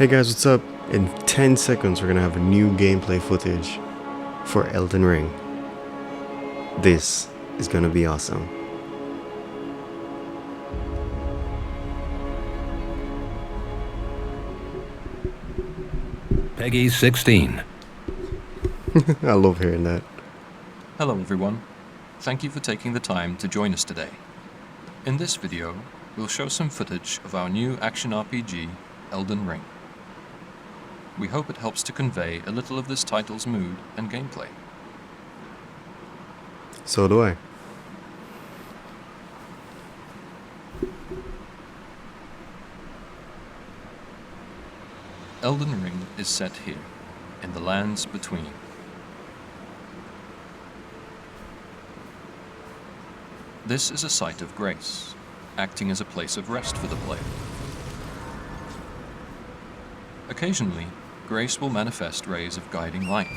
Hey guys, what's up? In 10 seconds, we're gonna have new gameplay footage for Elden Ring. This is gonna be awesome. Peggy 16. I love hearing that. Hello everyone, thank you for taking the time to join us today. In this video, we'll show some footage of our new action RPG, Elden Ring. We hope it helps to convey a little of this title's mood and gameplay. So do I. Elden Ring is set here, in the lands between. This is a site of grace, acting as a place of rest for the player. Occasionally, grace will manifest rays of guiding light.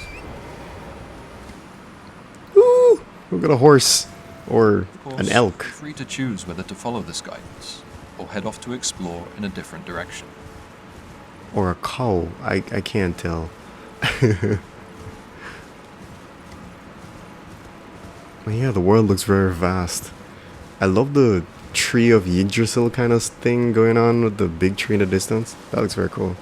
Woo! We got a horse. Or Of course, an elk. you're free to choose whether to follow this guidance, or head off to explore in a different direction. Or a cow. I can't tell. But yeah, the world looks very vast. I love the tree of Yggdrasil kind of thing going on with the big tree in the distance. That looks very cool.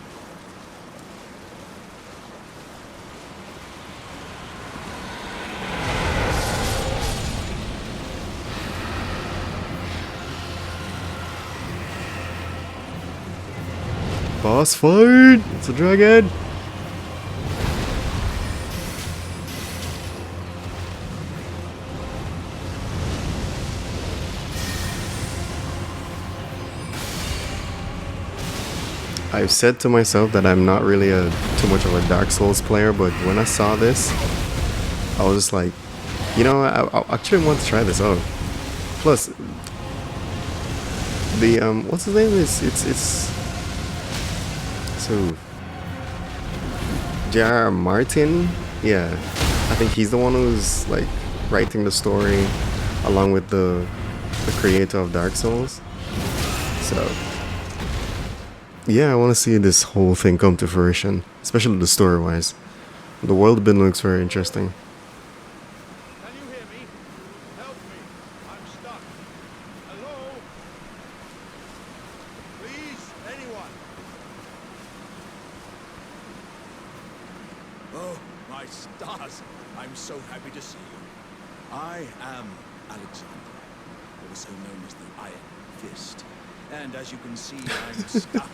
Boss fight! It's a dragon! I've said to myself that I'm not really too much of a Dark Souls player, but when I saw this, I was just like, you know, I actually want to try this out. Plus, the what's his name? It's so J.R.R. Martin. Yeah, I think he's the one who's like writing the story, along with the creator of Dark Souls. So. Yeah, I want to see this whole thing come to fruition, especially the story-wise. The world building looks very interesting. Can you hear me? Help me. I'm stuck. Hello? Please, anyone? Oh, my stars. I'm so happy to see you. I am Alexander, also known as the Iron Fist. And as you can see, I'm stuck.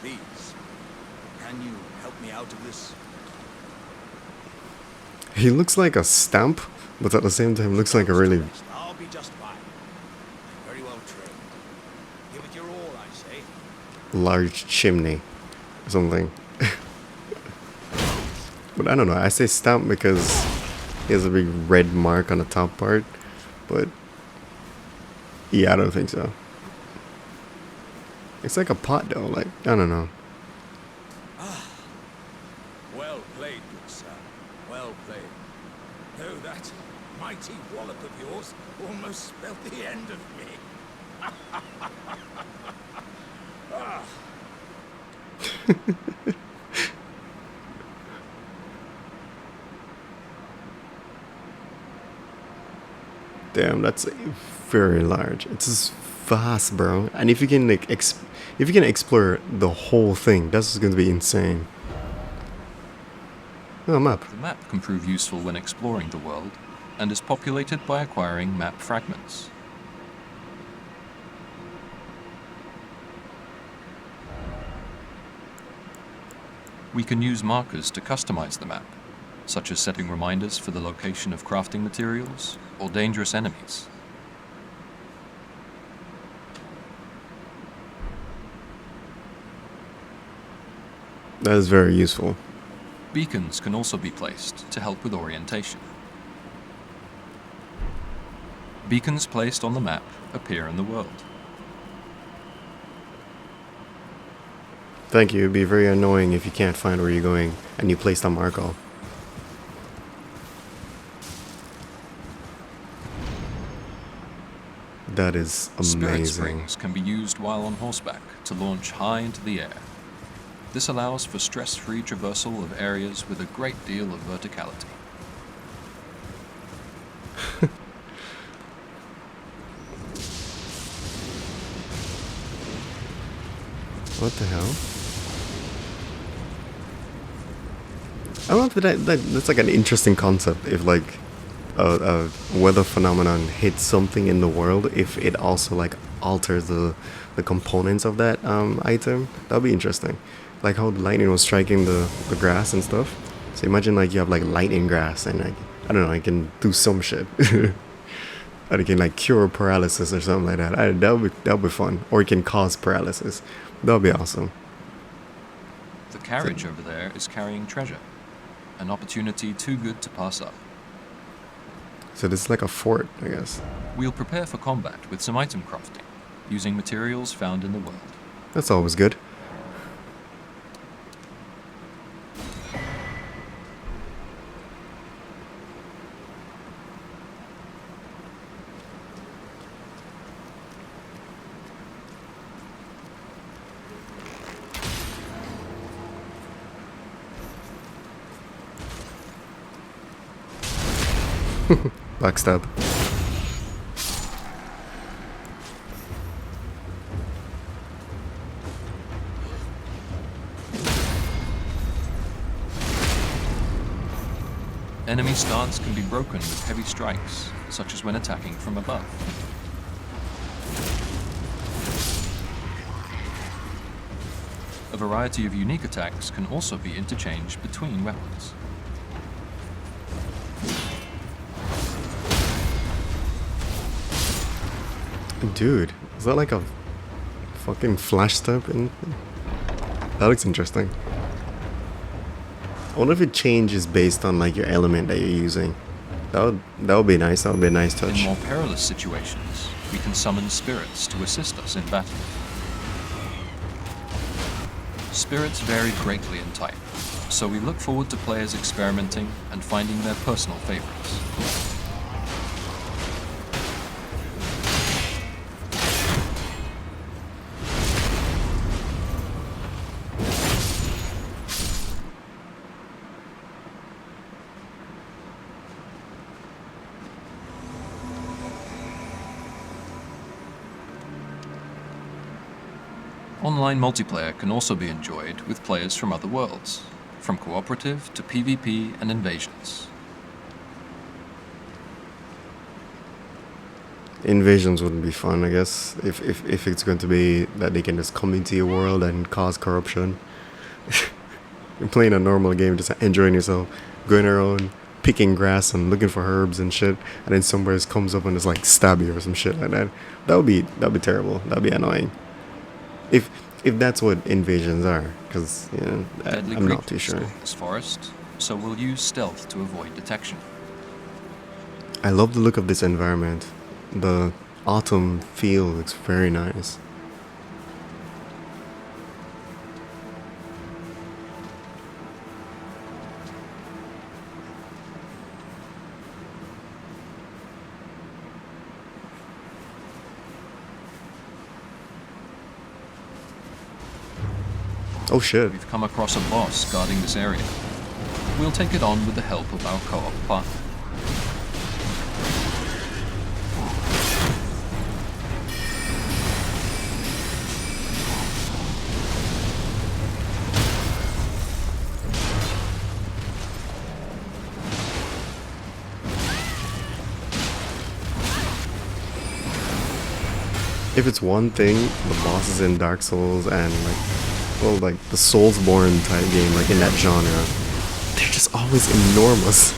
Please, can you help me out of this? He looks like a stamp, but at the same time looks like a really I'll be just fine. I'm very well trained. Give it your all, I say. large chimney or something. But I don't know, I say stamp because he has a big red mark on the top part, but yeah, I don't think so. It's like a pot though, like, I don't know. Well played, good sir. Well played. Though that mighty wallop of yours almost spelled the end of me. Ah. Damn, that's very large. It's just vast, bro. And if you can like if you can explore the whole thing, that's going to be insane. Oh, map. The map can prove useful when exploring the world, and is populated by acquiring map fragments. We can use markers to customize the map, such as setting reminders for the location of crafting materials or dangerous enemies. That is very useful. Beacons can also be placed to help with orientation. Beacons placed on the map appear in the world. Thank you. It'd be very annoying if you can't find where you're going and you placed a marker. That is Spirit amazing. springs can be used while on horseback to launch high into the air. This allows for stress-free traversal of areas with a great deal of verticality. What the hell? I don't know if that's like an interesting concept. If like a weather phenomenon hits something in the world, if it also like alters the components of that item, that'll be interesting. Like how the lightning was striking the grass and stuff. So imagine like you have like lightning grass and like I don't know, it can do some shit. Or it can like cure paralysis or something like that. That'll be fun. Or it can cause paralysis. That'll be awesome. The carriage over there is carrying treasure, an opportunity too good to pass up. So this is like a fort, I guess. We'll prepare for combat with some item crafting, using materials found in the world. That's always good. Backstab. Enemy stance can be broken with heavy strikes, such as when attacking from above. A variety of unique attacks can also be interchanged between weapons. Dude, is that like a fucking flash step? That looks interesting. I wonder if it changes based on like your element that you're using. That would be nice. That would be a nice touch. In more perilous situations, we can summon spirits to assist us in battle. Spirits vary greatly in type, so we look forward to players experimenting and finding their personal favorites. Online multiplayer can also be enjoyed with players from other worlds, from cooperative to PvP and invasions. Invasions wouldn't be fun, I guess, if it's going to be that they can just come into your world and cause corruption. You're playing a normal game, just enjoying yourself, going around, picking grass and looking for herbs and shit, and then somebody just comes up and just like stab you or some shit like that. That'd be terrible. That'd be annoying. If that's what invasions are, because Deadly I'm not too creatures sure. stalk this forest, so we'll use stealth to avoid detection. I love the look of this environment. The autumn feel looks very nice. Oh shit. We've come across a boss guarding this area. We'll take it on with the help of our co-op partner. If it's one thing, the bosses in Dark Souls and like the Soulsborne type game, like in that genre, they're just always enormous.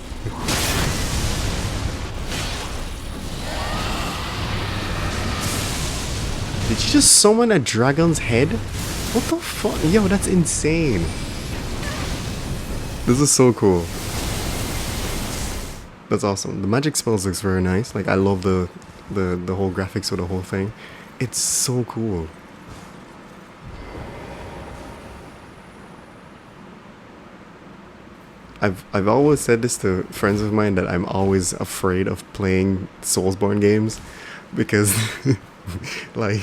Did you just summon a dragon's head? What the fuck? Yo, that's insane. This is so cool. That's awesome. The magic spells looks very nice. Like I love the whole graphics of the whole thing. It's so cool. I've always said this to friends of mine that I'm always afraid of playing Soulsborne games because like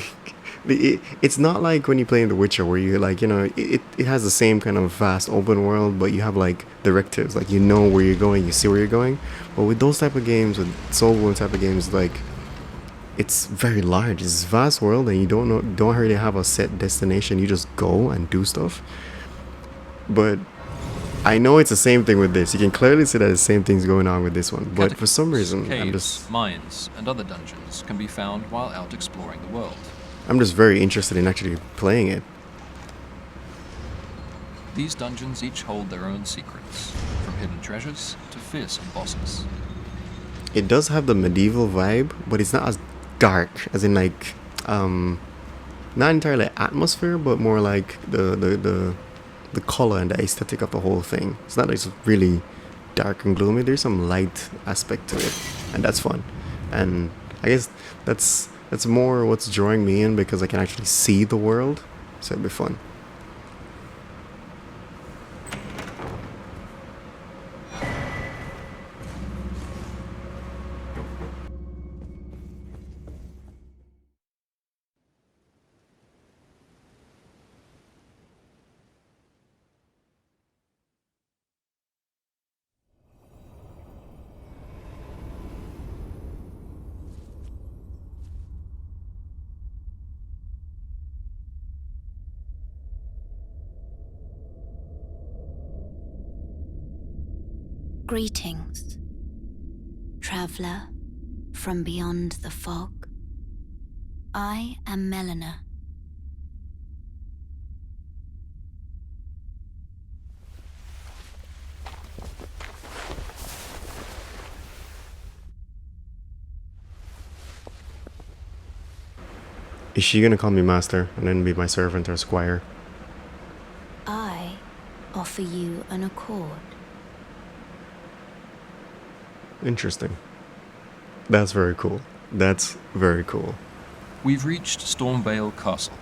It's not like when you play in The Witcher where you like, you know, it has the same kind of vast open world, but you have like directives, like you know where you're going, you see where you're going. But with those type of games, with solo type of games, like it's very large. It's a vast world, and you don't really have a set destination. You just go and do stuff. But I know it's the same thing with this. You can clearly see that the same thing's going on with this one. But for some reason, caves, mines, and other dungeons can be found while out exploring the world. I'm just very interested in actually playing it. These dungeons each hold their own secrets, from hidden treasures to fearsome bosses. It does have the medieval vibe, but it's not as dark, as in like, not entirely atmosphere, but more like the color and the aesthetic of the whole thing. It's not like it's really dark and gloomy. There's some light aspect to it, and that's fun. And I guess that's more what's drawing me in, because I can actually see the world, so it'll be fun. Greetings, traveler from beyond the fog. I am Melina. Is she gonna call me master and then be my servant or squire? I offer you an accord. Interesting. That's very cool. That's very cool. We've reached Stormvale Castle,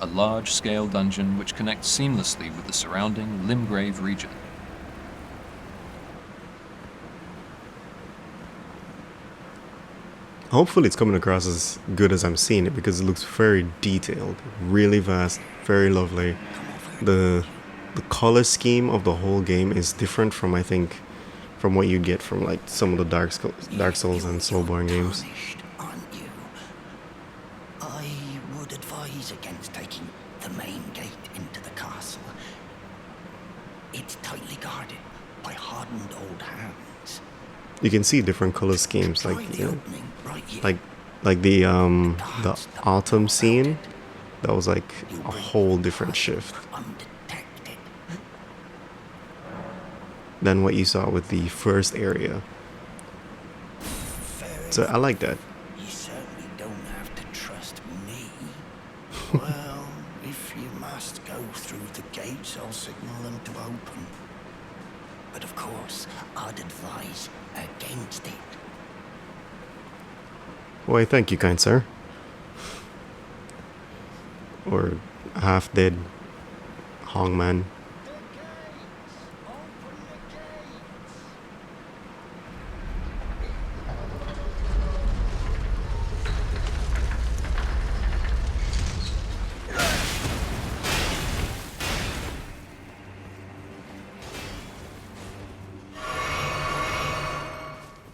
a large-scale dungeon which connects seamlessly with the surrounding Limgrave region. Hopefully it's coming across as good as I'm seeing it, because it looks very detailed, really vast, very lovely. The color scheme of the whole game is different from, I think, from what you'd get from like some of the Dark Souls and Soulborne games. Aren't you? I would advise against taking the main gate into the castle. It's tightly guarded by hardened old hands. You can see different color schemes, like, Try the you know, opening right here. like the autumn scene. That was like a whole different shift Undetected. than what you saw with the first area. So I like that. You certainly don't have to trust me. Well, if you must go through the gates, I'll signal them to open. But of course, I'd advise against it. Why, thank you, kind sir. Or half-dead hangman.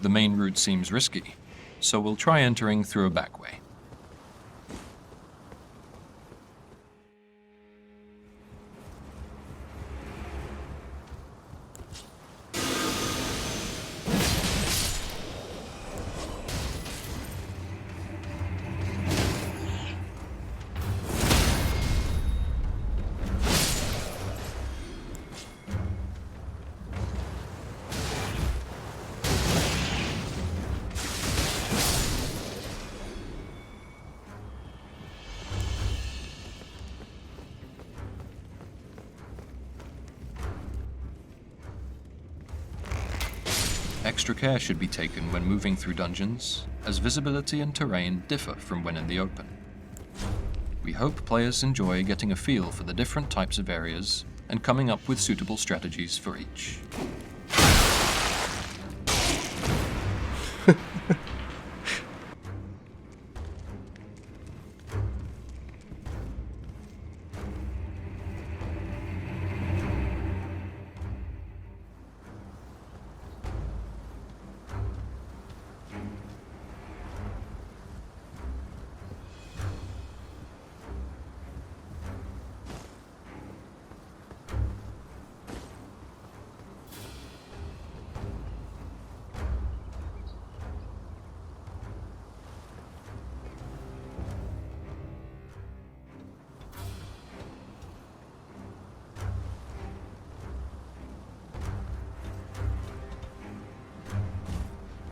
The main route seems risky, so we'll try entering through a back way. Extra care should be taken when moving through dungeons, as visibility and terrain differ from when in the open. We hope players enjoy getting a feel for the different types of areas and coming up with suitable strategies for each.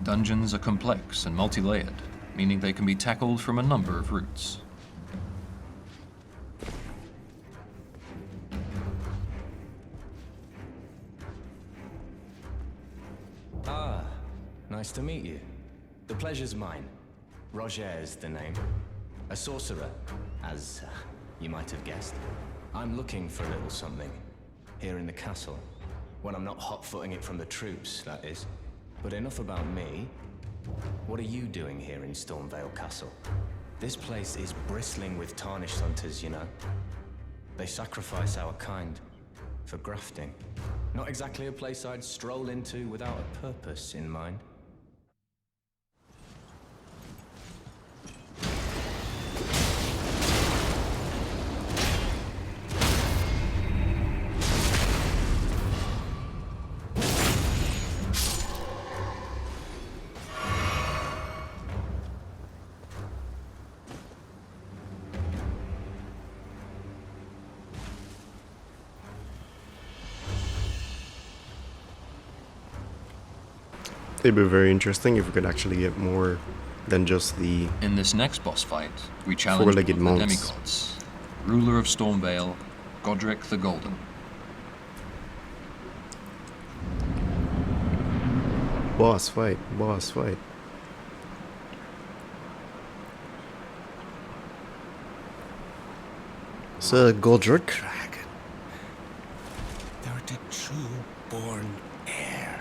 Dungeons are complex and multi-layered, meaning they can be tackled from a number of routes. Ah, nice to meet you. The pleasure's mine. Roger's the name. A sorcerer, as you might have guessed. I'm looking for a little something here in the castle. When I'm not hot-footing it from the troops, that is. But enough about me. What are you doing here in Stormvale Castle? This place is bristling with tarnished hunters, you know. They sacrifice our kind for grafting. Not exactly a place I'd stroll into without a purpose in mind. It'd be very interesting if we could actually get more than just the... In this next boss fight, we challenge Four-legged one of the monks. demigods, ruler of Stormvale, Godric the Golden. Boss fight, boss fight. Sir Godric. Dragon. Thou art a true-born heir.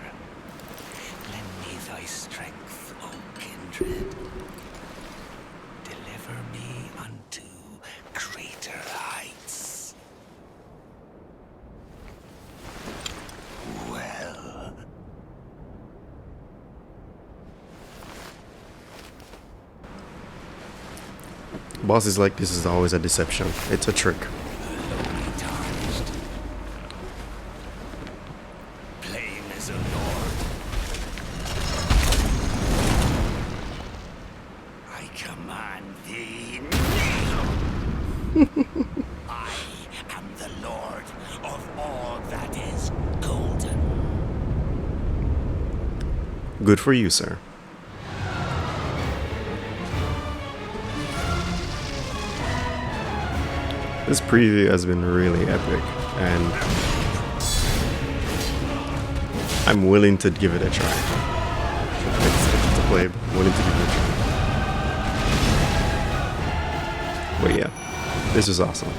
Lend me thy strength, O kindred. Deliver me unto greater heights. Well, Bosses like this is always a deception. It's a trick. lowly tarnished. Plain as a lord. I command thee kneel. I am the lord of all that is golden. Good for you, sir. This preview has been really epic, and I'm willing to give it a try. It's to play, I'm willing to give it a try. But yeah, this is awesome.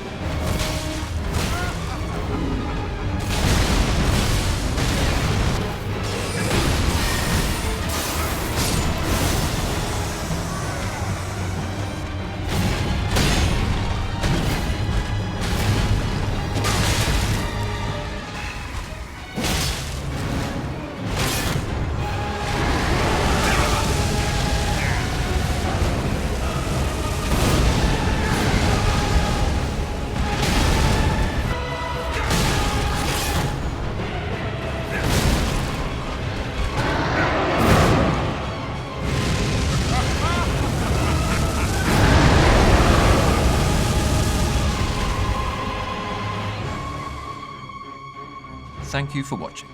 Thank you for watching.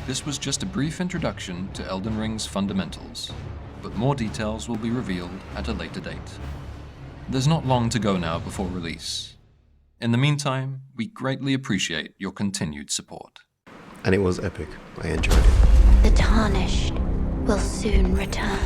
This was just a brief introduction to Elden Ring's fundamentals, but more details will be revealed at a later date. There's not long to go now before release. In the meantime, we greatly appreciate your continued support. And it was epic. I enjoyed it. The tarnished will soon return.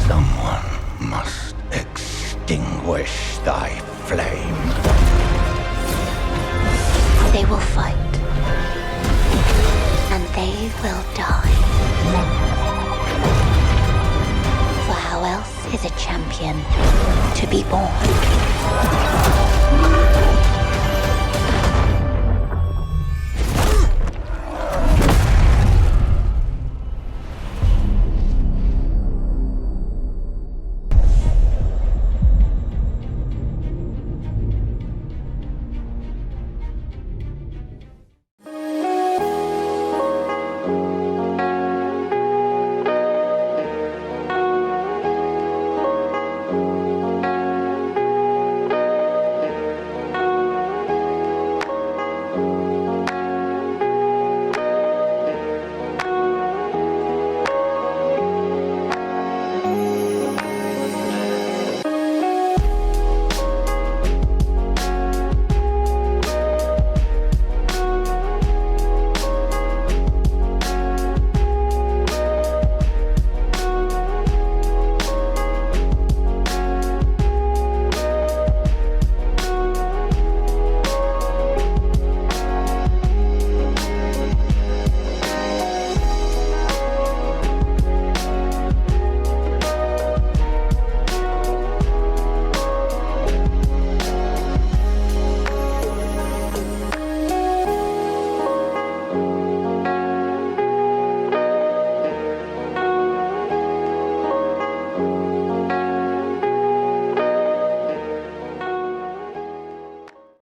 Someone must extinguish thy flame. They will fight. And they will die. For how else is a champion to be born?